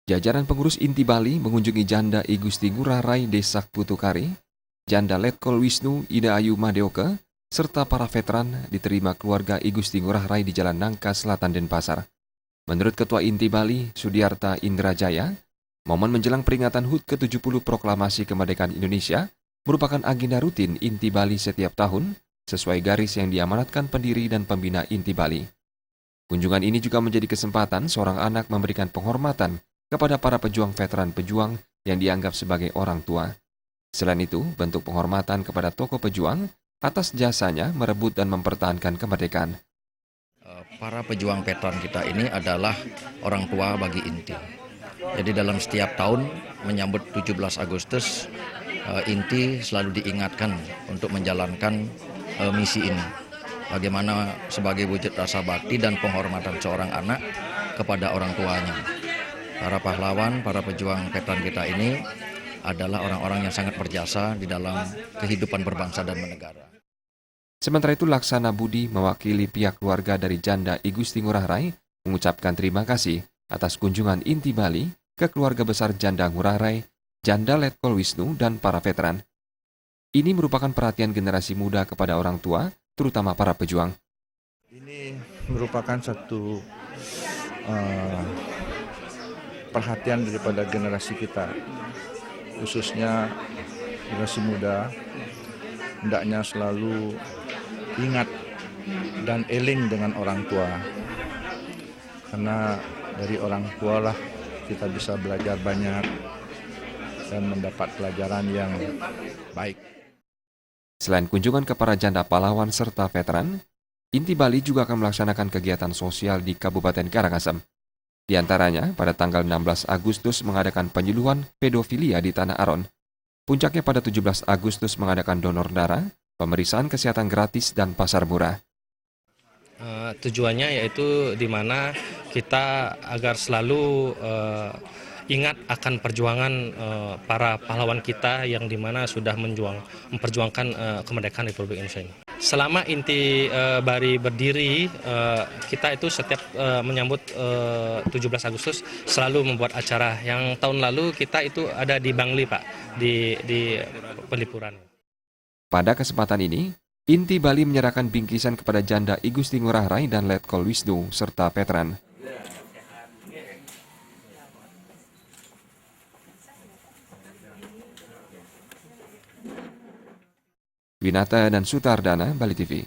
Jajaran pengurus inti Bali mengunjungi Janda I Gusti Ngurah Rai Desa Putukari, Janda Letkol Wisnu Ida Ayu Madeoke, serta para veteran diterima keluarga I Gusti Ngurah Rai di Jalan Nangka Selatan Denpasar. Menurut Ketua Inti Bali, Sudiarta Indrajaya, momen menjelang peringatan HUT ke-70 Proklamasi Kemerdekaan Indonesia merupakan agenda rutin Inti Bali setiap tahun, sesuai garis yang diamanatkan pendiri dan pembina Inti Bali. Kunjungan ini juga menjadi kesempatan seorang anak memberikan penghormatan kepada para pejuang-veteran yang dianggap sebagai orang tua. Selain itu, bentuk penghormatan kepada tokoh pejuang atas jasanya merebut dan mempertahankan kemerdekaan. Para pejuang veteran kita ini adalah orang tua bagi Inti. Jadi dalam setiap tahun menyambut 17 Agustus, Inti selalu diingatkan untuk menjalankan misi ini. Bagaimana sebagai wujud rasa bakti dan penghormatan seorang anak kepada orang tuanya. Para pahlawan, para pejuang veteran kita ini adalah orang-orang yang sangat berjasa di dalam kehidupan berbangsa dan bernegara. Sementara itu, Laksana Budi mewakili pihak keluarga dari Janda I Gusti Ngurah Rai mengucapkan terima kasih atas kunjungan Inti Bali ke keluarga besar Janda Ngurah Rai, Janda Letkol Wisnu, dan para veteran. Ini merupakan perhatian generasi muda kepada orang tua, terutama para pejuang. Ini merupakan satu perhatian daripada generasi kita, khususnya generasi muda, hendaknya selalu ingat dan eling dengan orang tua. Karena dari orang tua lah kita bisa belajar banyak dan mendapat pelajaran yang baik. Selain kunjungan ke para janda pahlawan serta veteran, Inti Bali juga akan melaksanakan kegiatan sosial di Kabupaten Karangasem. Di antaranya, pada tanggal 16 Agustus mengadakan penyuluhan pedofilia di Tanah Aron. Puncaknya pada 17 Agustus mengadakan donor darah, pemeriksaan kesehatan gratis, dan pasar murah. Tujuannya yaitu di mana kita agar selalu ingat akan perjuangan para pahlawan kita yang di mana sudah memperjuangkan kemerdekaan Republik Indonesia ini. Selama Inti Bali berdiri, kita itu setiap menyambut 17 Agustus selalu membuat acara. Yang tahun lalu kita itu ada di Bangli, Pak, di Pelipuran. Pada kesempatan ini, Inti Bali menyerahkan bingkisan kepada Janda I Gusti Ngurah Rai dan Letkol Wisnu serta veteran. Winata dan Sutardana, Bali TV.